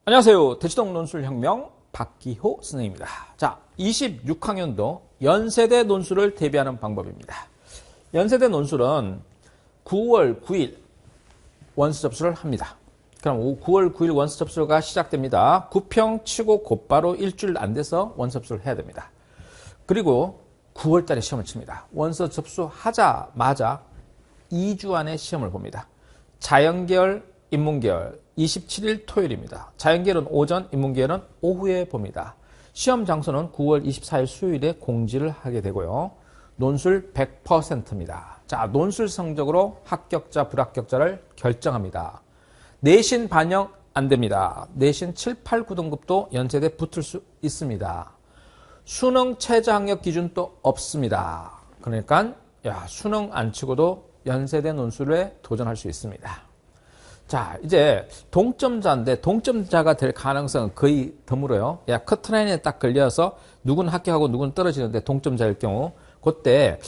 안녕하세요. 대치동 논술혁명 박기호 선생님입니다. 자, 26학년도 연세대 논술을 대비하는 방법입니다. 연세대 논술은 9월 9일 원서 접수를 합니다. 그럼 9월 9일 원서 접수가 시작됩니다. 9평 치고 곧바로 일주일 안 돼서 원서 접수를 해야 됩니다. 그리고 9월 달에 시험을 칩니다. 원서 접수하자마자 2주 안에 시험을 봅니다. 자연계열, 인문계열 27일 토요일입니다. 자연계열은 오전, 인문계열은 오후에 봅니다. 시험 장소는 9월 24일 수요일에 공지를 하게 되고요. 논술 100%입니다. 자, 논술 성적으로 합격자, 불합격자를 결정합니다. 내신 반영 안 됩니다. 내신 7, 8, 9등급도 연세대 붙을 수 있습니다. 수능 최저 학력 기준도 없습니다. 그러니까 수능 안 치고도 연세대 논술에 도전할 수 있습니다. 자, 이제 동점자인데 동점자가 될 가능성은 거의 드물어요. 커트라인에 딱 걸려서 누구는 합격하고 누구는 떨어지는데 동점자일 경우 그때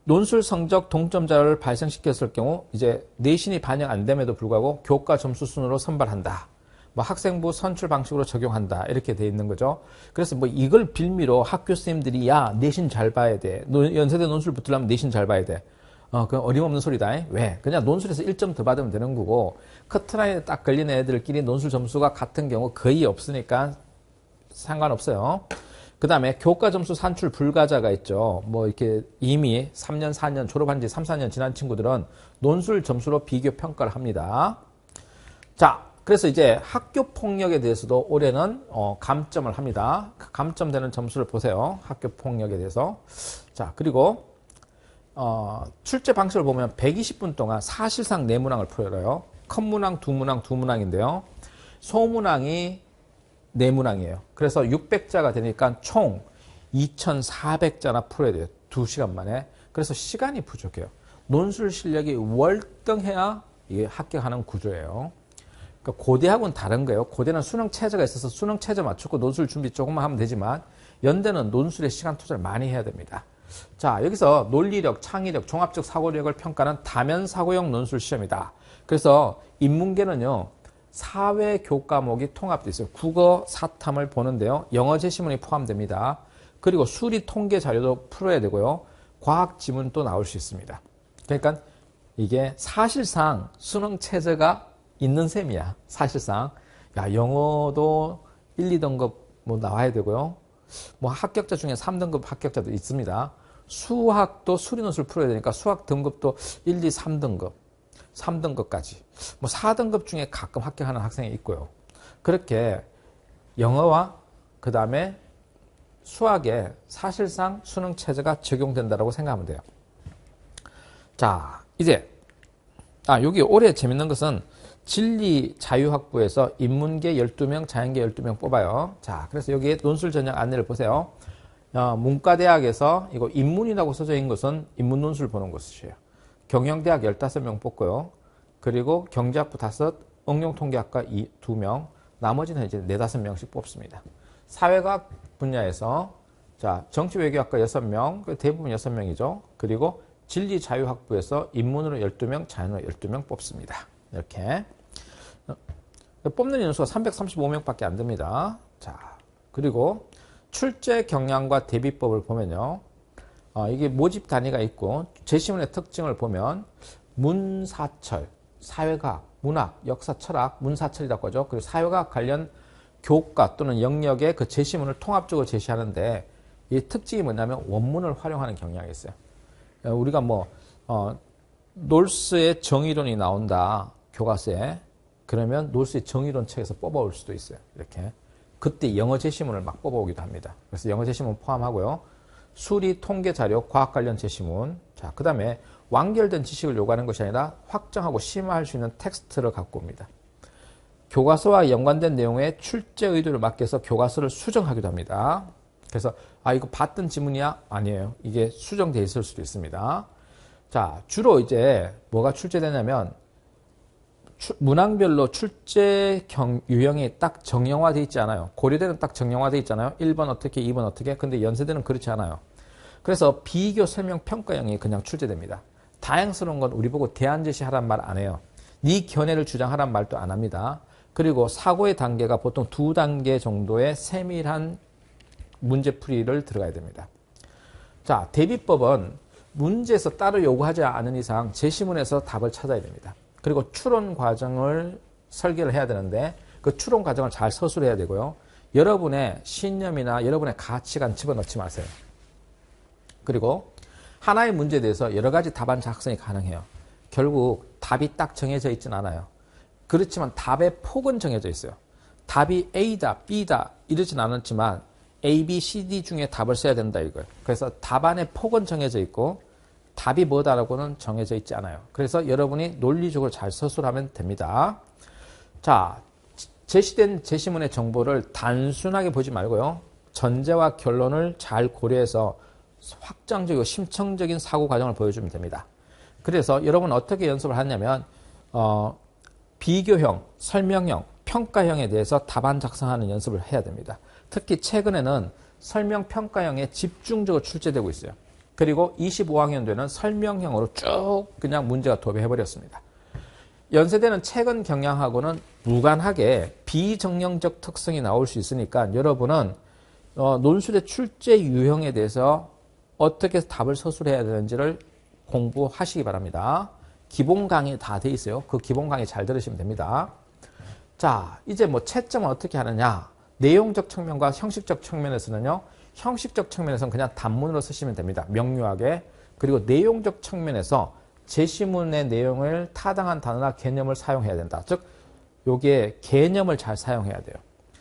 논술 성적 동점자를 발생시켰을 경우 이제 내신이 반영 안 됨에도 불구하고 교과 점수 순으로 선발한다. 학생부 선출 방식으로 적용한다. 이렇게 돼 있는 거죠. 그래서 이걸 빌미로 학교 선생님들이 내신 잘 봐야 돼. 연세대 논술 붙으려면 내신 잘 봐야 돼. 그건 어림없는 소리다. 왜? 그냥 논술에서 1점 더 받으면 되는 거고, 커트라인에 딱 걸린 애들끼리 논술 점수가 같은 경우 거의 없으니까 상관없어요. 그 다음에 교과 점수 산출 불가자가 있죠. 이렇게 이미 3년, 4년 졸업한 지 3, 4년 지난 친구들은 논술 점수로 비교 평가를 합니다. 자, 그래서 이제 학교 폭력에 대해서도 올해는 감점을 합니다. 감점되는 점수를 보세요. 학교 폭력에 대해서. 자, 그리고 출제 방식을 보면 120분 동안 사실상 4문항을 풀어요. 컷문항, 두문항인데요. 소문항이 4문항이에요. 그래서 600자가 되니까 총 2,400자나 풀어야 돼요. 2시간 만에. 그래서 시간이 부족해요. 논술 실력이 월등해야 이게 합격하는 구조예요. 그러니까 고대하고는 다른 거예요. 고대는 수능 체제가 있어서 수능 체제 맞추고 논술 준비 조금만 하면 되지만 연대는 논술에 시간 투자를 많이 해야 됩니다. 자, 여기서 논리력, 창의력, 종합적 사고력을 평가하는 다면 사고형 논술 시험이다. 그래서 인문계는요, 사회 교과목이 통합되어 있어요. 국어, 사탐을 보는데요. 영어 제시문이 포함됩니다. 그리고 수리 통계 자료도 풀어야 되고요. 과학 지문도 나올 수 있습니다. 그러니까 이게 사실상 수능 체제가 있는 셈이야. 사실상. 영어도 1, 2등급 나와야 되고요. 합격자 중에 3등급 합격자도 있습니다. 수학도 수리논술 풀어야 되니까 수학 등급도 1, 2, 3등급, 3등급까지. 4등급 중에 가끔 합격하는 학생이 있고요. 그렇게 영어와 그 다음에 수학에 사실상 수능 체제가 적용된다고 생각하면 돼요. 자, 이제 여기 올해 재밌는 것은 진리 자유학부에서 인문계 12명, 자연계 12명 뽑아요. 자, 그래서 여기에 논술 전형 안내를 보세요. 문과대학에서 이거 인문이라고 써져 있는 것은 인문 논술 보는 것이에요. 경영대학 15명 뽑고요. 그리고 경제학부 5, 응용통계학과 2명, 나머지는 이제 4, 5명씩 뽑습니다. 사회과학 분야에서 정치외교학과 6명, 대부분 6명이죠. 그리고 진리 자유학부에서 인문으로 12명, 자연으로 12명 뽑습니다. 이렇게. 뽑는 인수가 335명밖에 안 됩니다. 자, 그리고 출제 경향과 대비법을 보면요. 이게 모집 단위가 있고 제시문의 특징을 보면 문사철, 사회과학, 문학, 역사, 철학, 문사철이라고 하죠. 그리고 사회과학 관련 교과 또는 영역의 그 제시문을 통합적으로 제시하는데 이 특징이 뭐냐면 원문을 활용하는 경향이 있어요. 우리가 놀스의 정의론이 나온다. 교과서에. 그러면 놀스의 정의론 책에서 뽑아올 수도 있어요. 이렇게. 그때 영어 제시문을 막 뽑아오기도 합니다. 그래서 영어 제시문 포함하고요. 수리, 통계 자료, 과학 관련 제시문. 자, 그 다음에 완결된 지식을 요구하는 것이 아니라 확정하고 심화할 수 있는 텍스트를 갖고 옵니다. 교과서와 연관된 내용의 출제 의도를 맡겨서 교과서를 수정하기도 합니다. 그래서 이거 봤던 지문이야? 아니에요. 이게 수정되어 있을 수도 있습니다. 자, 주로 이제 뭐가 출제되냐면 문항별로 출제 유형이 딱 정형화되어 있지 않아요. 고려대는 딱 정형화되어 있잖아요. 1번 어떻게, 2번 어떻게. 근데 연세대는 그렇지 않아요. 그래서 비교 설명 평가형이 그냥 출제됩니다. 다양스러운 건 우리 보고 대안 제시하란 말 안 해요. 네 견해를 주장하란 말도 안 합니다. 그리고 사고의 단계가 보통 2단계 정도의 세밀한 문제풀이를 들어가야 됩니다. 자, 대비법은 문제에서 따로 요구하지 않은 이상 제시문에서 답을 찾아야 됩니다. 그리고 추론 과정을 설계를 해야 되는데 그 추론 과정을 잘 서술해야 되고요. 여러분의 신념이나 여러분의 가치관 집어넣지 마세요. 그리고 하나의 문제에 대해서 여러 가지 답안 작성이 가능해요. 결국 답이 딱 정해져 있진 않아요. 그렇지만 답의 폭은 정해져 있어요. 답이 A다, B다 이러진 않았지만 A, B, C, D 중에 답을 써야 된다 이거예요. 그래서 답안의 폭은 정해져 있고 답이 뭐다라고는 정해져 있지 않아요. 그래서 여러분이 논리적으로 잘 서술하면 됩니다. 자, 제시된 제시문의 정보를 단순하게 보지 말고요. 전제와 결론을 잘 고려해서 확장적이고 심층적인 사고 과정을 보여주면 됩니다. 그래서 여러분 어떻게 연습을 하냐면 비교형, 설명형, 평가형에 대해서 답안 작성하는 연습을 해야 됩니다. 특히 최근에는 설명 평가형에 집중적으로 출제되고 있어요. 그리고 25학년도에는 설명형으로 쭉 그냥 문제가 도배해버렸습니다. 연세대는 최근 경향하고는 무관하게 비정형적 특성이 나올 수 있으니까 여러분은 논술의 출제 유형에 대해서 어떻게 답을 서술해야 되는지를 공부하시기 바랍니다. 기본 강의 다 돼 있어요. 그 기본 강의 잘 들으시면 됩니다. 자, 이제 뭐 채점은 어떻게 하느냐? 내용적 측면과 형식적 측면에서는요. 형식적 측면에서는 그냥 단문으로 쓰시면 됩니다. 명료하게. 그리고 내용적 측면에서 제시문의 내용을 타당한 단어나 개념을 사용해야 된다. 즉, 요게 개념을 잘 사용해야 돼요.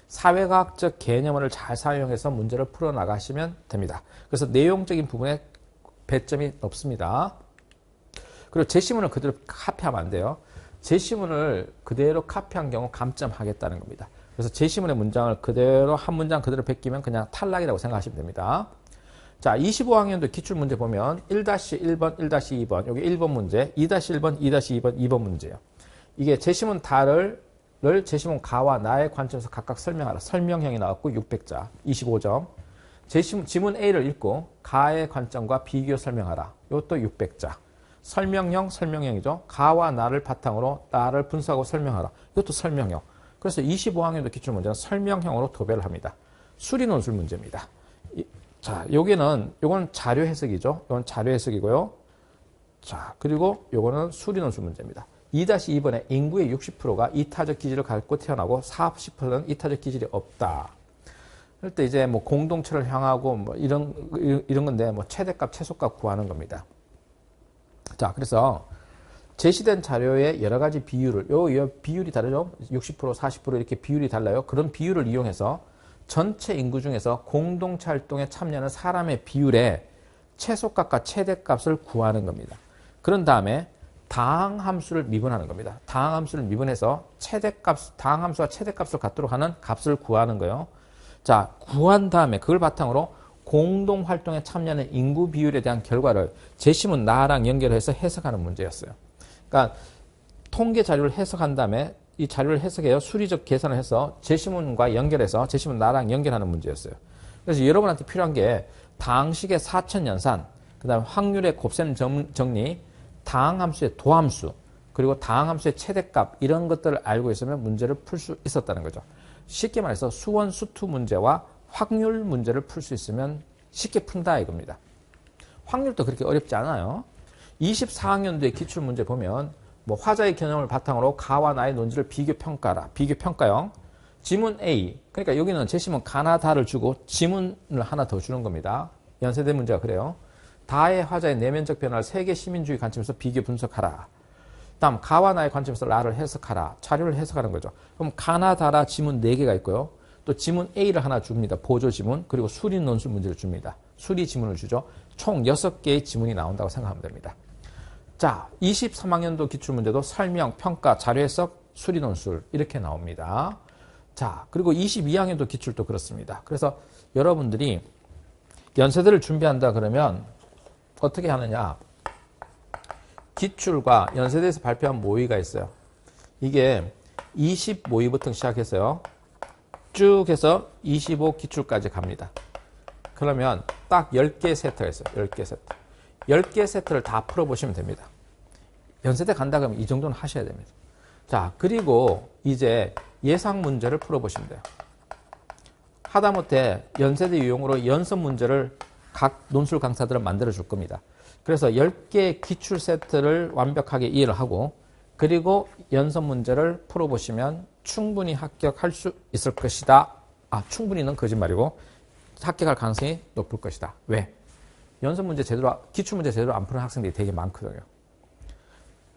사회과학적 개념을 잘 사용해서 문제를 풀어나가시면 됩니다. 그래서 내용적인 부분에 배점이 없습니다. 그리고 제시문을 그대로 카피하면 안 돼요. 제시문을 그대로 카피한 경우 감점하겠다는 겁니다. 그래서 제시문의 문장을 그대로 한 문장 그대로 베끼면 그냥 탈락이라고 생각하시면 됩니다. 자, 25학년도 기출문제 보면 1-1번, 1-2번, 여기 1번 문제, 2-1번, 2-2번, 2번 문제예요. 이게 제시문 다를 제시문 가와 나의 관점에서 각각 설명하라. 설명형이 나왔고 600자, 25점. 지문 A를 읽고 가의 관점과 비교 설명하라. 이것도 600자. 설명형, 설명형이죠. 가와 나를 바탕으로 나를 분석하고 설명하라. 이것도 설명형. 그래서 25학년도 기출문제는 설명형으로 도배를 합니다. 수리논술 문제입니다. 자, 요거는 자료 해석이죠. 이건 자료 해석이고요. 자, 그리고 요거는 수리논술 문제입니다. 2-2번에 인구의 60%가 이타적 기질을 갖고 태어나고 40%는 이타적 기질이 없다. 그럴 때 이제 뭐 공동체를 향하고 뭐 이런 건데 뭐 최대값, 최소값 구하는 겁니다. 자, 그래서 제시된 자료의 여러 가지 비율을, 요 비율이 다르죠? 60%, 40% 이렇게 비율이 달라요. 그런 비율을 이용해서 전체 인구 중에서 공동체 활동에 참여하는 사람의 비율의 최소값과 최대값을 구하는 겁니다. 그런 다음에 다항함수를 미분하는 겁니다. 다항함수를 미분해서 다항함수와 최대값을 갖도록 하는 값을 구하는 거예요. 자, 구한 다음에 그걸 바탕으로 공동활동에 참여하는 인구 비율에 대한 결과를 제시문 나랑 연결해서 해석하는 문제였어요. 그러니까 통계 자료를 해석한 다음에 이 자료를 해석해요. 수리적 계산을 해서 제시문과 연결해서 제시문 나랑 연결하는 문제였어요. 그래서 여러분한테 필요한 게 다항식의 사천연산, 그 다음에 확률의 곱셈 정리, 다항함수의 도함수, 그리고 다항함수의 최대값 이런 것들을 알고 있으면 문제를 풀 수 있었다는 거죠. 쉽게 말해서 수원, 수투 문제와 확률 문제를 풀 수 있으면 쉽게 푼다 이겁니다. 확률도 그렇게 어렵지 않아요. 24학년도의 기출문제 보면 뭐 화자의 개념을 바탕으로 가와 나의 논지를 비교평가라. 비교평가형. 지문 A. 그러니까 여기는 제시문 가나 다를 주고 지문을 하나 더 주는 겁니다. 연세대 문제가 그래요. 다의 화자의 내면적 변화를 세계 시민주의 관점에서 비교 분석하라. 다음 가와 나의 관점에서 나를 해석하라. 자료를 해석하는 거죠. 그럼 가나 다라 지문 4개가 있고요. 또 지문 A를 하나 줍니다. 보조 지문. 그리고 수리 논술 문제를 줍니다. 수리 지문을 주죠. 총 6개의 지문이 나온다고 생각하면 됩니다. 자, 23학년도 기출문제도 설명, 평가, 자료 해석, 수리 논술 이렇게 나옵니다. 자, 그리고 22학년도 기출도 그렇습니다. 그래서 여러분들이 연세대를 준비한다 그러면 어떻게 하느냐. 기출과 연세대에서 발표한 모의가 있어요. 이게 20 모의부터 시작해서요. 쭉 해서 25 기출까지 갑니다. 그러면 딱 10개 세트가 있어요. 10개 세트. 10개 세트를 다 풀어보시면 됩니다. 연세대 간다 그러면 이 정도는 하셔야 됩니다. 자, 그리고 이제 예상 문제를 풀어보시면 돼요. 하다못해 연세대 유형으로 연습 문제를 각 논술 강사들은 만들어 줄 겁니다. 그래서 10개의 기출 세트를 완벽하게 이해를 하고 그리고 연습 문제를 풀어보시면 충분히 합격할 수 있을 것이다. 충분히는 거짓말이고 합격할 가능성이 높을 것이다. 왜? 연습 문제 제대로, 기출 문제 제대로 안 푸는 학생들이 되게 많거든요.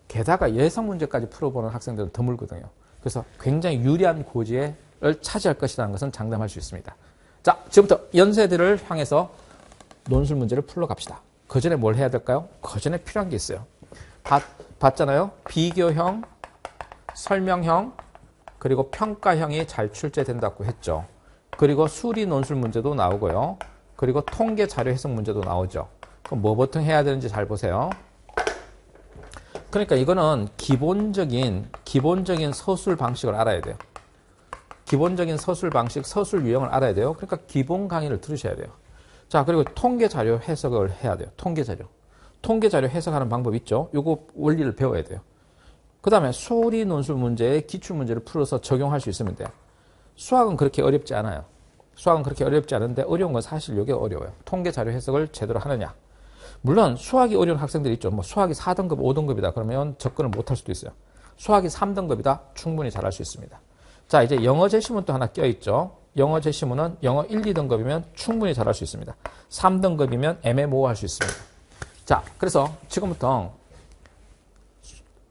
게다가 예상 문제까지 풀어보는 학생들은 드물거든요. 그래서 굉장히 유리한 고지를 차지할 것이라는 것은 장담할 수 있습니다. 자, 지금부터 연세대를 향해서 논술 문제를 풀러 갑시다. 그 전에 뭘 해야 될까요? 그 전에 필요한 게 있어요. 봤잖아요. 비교형, 설명형, 그리고 평가형이 잘 출제된다고 했죠. 그리고 수리 논술 문제도 나오고요. 그리고 통계 자료 해석 문제도 나오죠. 그럼 뭐부터 해야 되는지 잘 보세요. 그러니까 이거는 기본적인 서술 방식을 알아야 돼요. 기본적인 서술 방식, 서술 유형을 알아야 돼요. 그러니까 기본 강의를 들으셔야 돼요. 자, 그리고 통계 자료 해석을 해야 돼요. 통계 자료 해석하는 방법 있죠. 요거 원리를 배워야 돼요. 그 다음에 수리 논술 문제에 기출 문제를 풀어서 적용할 수 있으면 돼요. 수학은 그렇게 어렵지 않아요. 수학은 그렇게 어렵지 않은데 어려운 건 사실 이게 어려워요. 통계 자료 해석을 제대로 하느냐. 물론 수학이 어려운 학생들이 있죠. 뭐 수학이 4등급, 5등급이다 그러면 접근을 못할 수도 있어요. 수학이 3등급이다 충분히 잘할 수 있습니다. 자, 이제 영어 제시문 또 하나 껴있죠. 영어 제시문은 영어 1, 2등급이면 충분히 잘할 수 있습니다. 3등급이면 애매모호할 수 있습니다. 자, 그래서 지금부터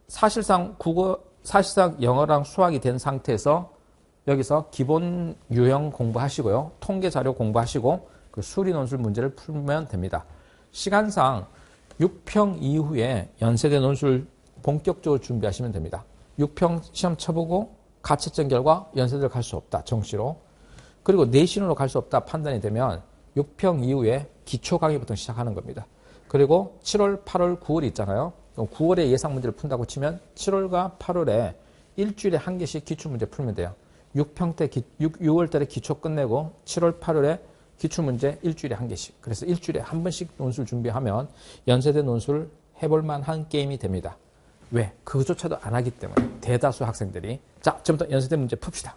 사실상 영어랑 수학이 된 상태에서 여기서 기본 유형 공부하시고요. 통계 자료 공부하시고 그 수리 논술 문제를 풀면 됩니다. 시간상 6평 이후에 연세대 논술 본격적으로 준비하시면 됩니다. 6평 시험 쳐보고 가채점 결과 연세대를 갈 수 없다. 정시로. 그리고 내신으로 갈 수 없다. 판단이 되면 6평 이후에 기초 강의부터 시작하는 겁니다. 그리고 7월, 8월, 9월이 있잖아요. 9월에 예상 문제를 푼다고 치면 7월과 8월에 일주일에 한 개씩 기출문제 풀면 돼요. 6평 때 6월 달에 기초 끝내고 7월, 8월에 기출문제 일주일에 한 개씩. 그래서 일주일에 한 번씩 논술 준비하면 연세대 논술 해볼 만한 게임이 됩니다. 왜? 그조차도 안 하기 때문에 대다수 학생들이. 자, 지금부터 연세대 문제 풉시다.